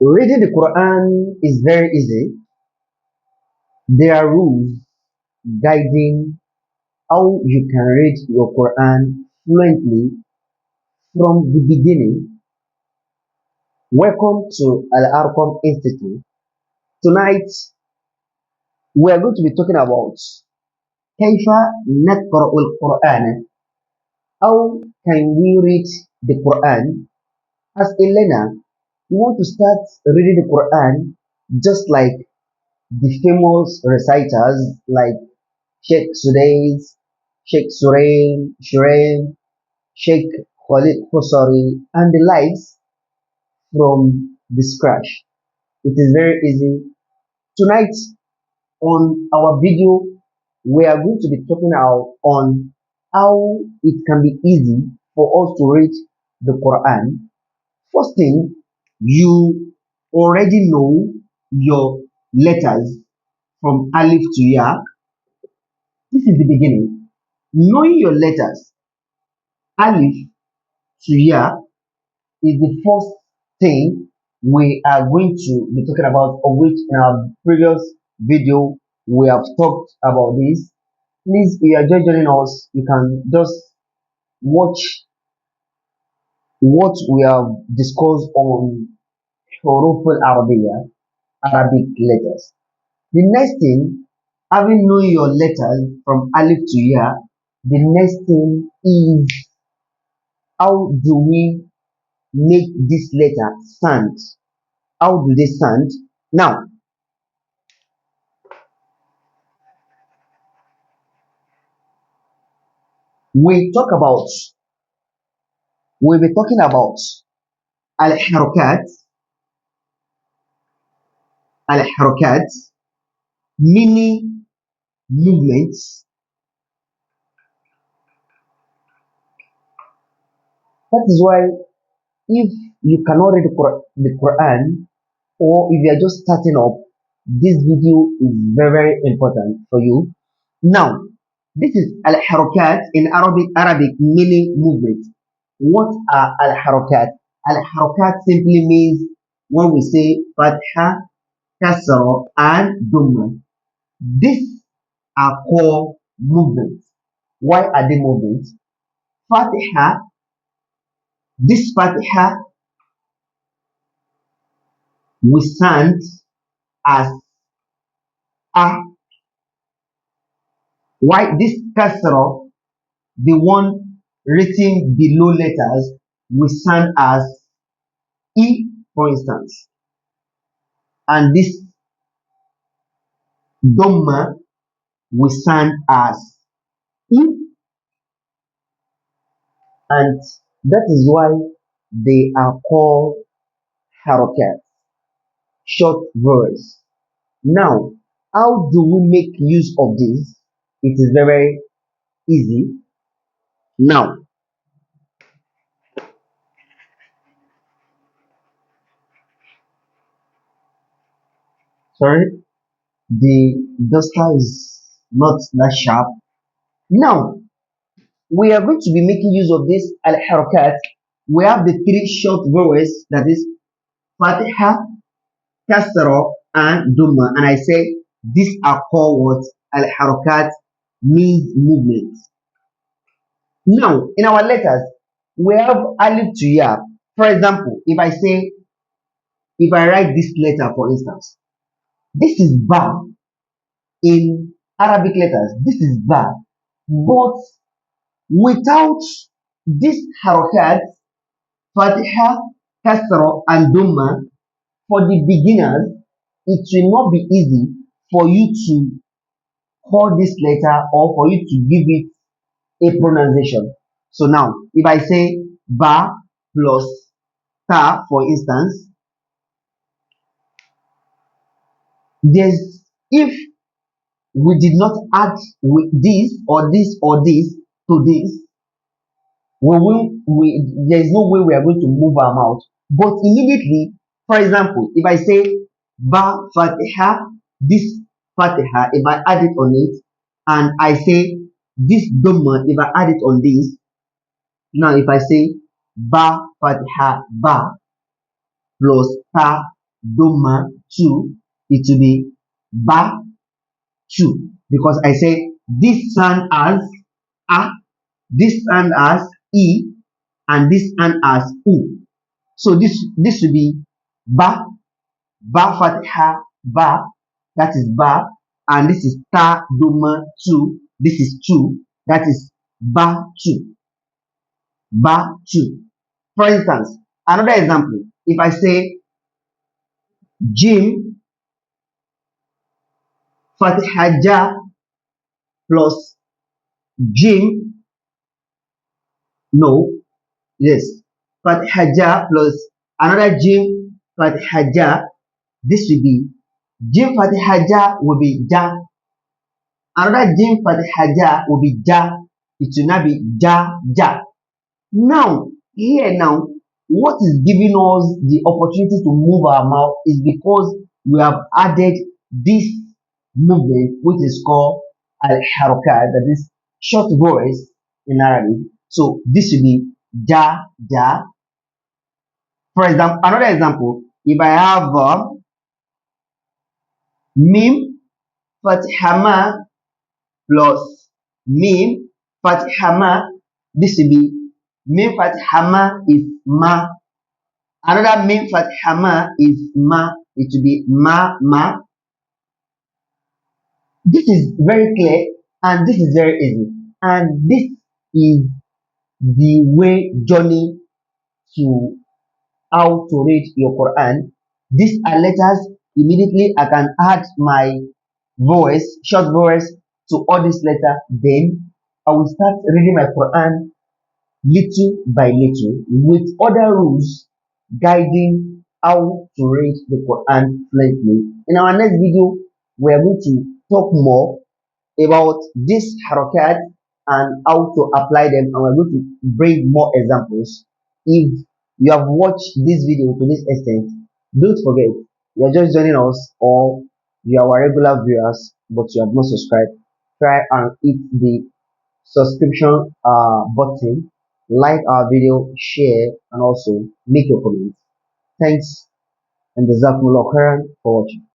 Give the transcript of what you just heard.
Reading the Quran is very easy. There are rules guiding how you can read your Quran fluently from the beginning. Welcome to Al Arqam Institute. Tonight we are going to be talking about كيف نقرأ القرآن. How can we read the Quran? As a learner, you want to start reading the Quran just like the famous reciters like Sheikh Sudais, Sheikh Shuraim, Sheikh Khalid Husari, and the likes from the scratch. It is very easy. Tonight on our video, we are going to be talking out on how it can be easy for us to read the Quran. First thing, you already know your letters from Alif to Ya. This is the beginning. Knowing your letters, Alif to Ya, is the first thing we are going to be talking about, of which in our previous video we have talked about this. Please, if you are just joining us, you can just watch what we have discussed on Huruf al Arabic letters. The next thing, having known your letters from Alif to Ya, the next thing is how do we make this letter sound? How do they sound? Now, we talk about, we'll be talking about al-harakat, al-harakat, mini movements. That is why if you cannot read the Quran, or if you are just starting up, this video is very, very important for you. Now, this is al-harakat in Arabic meaning movement. What are al-harakat? Al-harakat simply means when we say fatha, kasra, and dhamma. These are called movements. Why are they movements? Fatiha, this Fatiha we stand as a. Why this kasra, the one written below letters, we stand as E, for instance. And this Dhamma, we stand as E, and that is why they are called harakat, short words. Now, how do we make use of this? It is very easy. Now, sorry, the duster is not that sharp. Now, we are going to be making use of this al-harakat. We have the three short vowels, that is Fatiha, Kasra, and Dhamma. And I say these are called what? Al-harakat, means movement. Now, in our letters, we have Alif to Ya. For example, if I write this letter, for instance, this is Ba in Arabic letters. This is Ba. But without this harakat, Fatiha, Kasra, and Dhamma, for the beginners, it will not be easy for you to call this letter or for you to give it a pronunciation. So now, if I say Ba plus Ta, for instance, there's if we did not add with this or this or this to this, there is no way we are going to move our mouth. But immediately, for example, if I say Ba Fatiha, this Fatiha, if I add it on it, and I say this Dhamma, if I add it on this, now if I say Ba Fatiha Ba plus Ta Doma 2, it will be Ba 2, because I say this sound as A, this sound as E, and this sound as U. So this will be Ba, Ba Fatha, Ba, that is Ba, and this is Ta Doma 2, this is 2, that is Ba 2, Ba 2. For instance, another example, if I say Jim Fatha Ja plus Jim, no, yes, Fatha Ja plus another Jim Fatha Ja, this will be Jim Fatha Ja will be Ja, another Jim Fatha Ja will be Ja, it will not be Ja Ja. Now, here now, what is giving us the opportunity to move our mouth is because we have added this movement which is called al-harakat, that is short voice in Arabic. So this will be ja ja. For example, another example, if I have mim fathama plus mim fathama, this will be mim fathama is ma. Another mim fathama is ma. It will be ma. This is very clear and this is very easy. And this is the way journey to how to read your Quran. These are letters. Immediately I can add my voice, short voice to all these letters. Then I will start reading my Quran little by little with other rules guiding how to read the Quran fluently. In our next video, we are going to talk more about this harakat and how to apply them, and we're going to bring more examples. If you have watched this video to this extent, don't forget, you are just joining us or you are our regular viewers but you have not subscribed, try and hit the subscription button, like our video, share, and also make your comments. Thanks, and jazakumullah khairan for watching.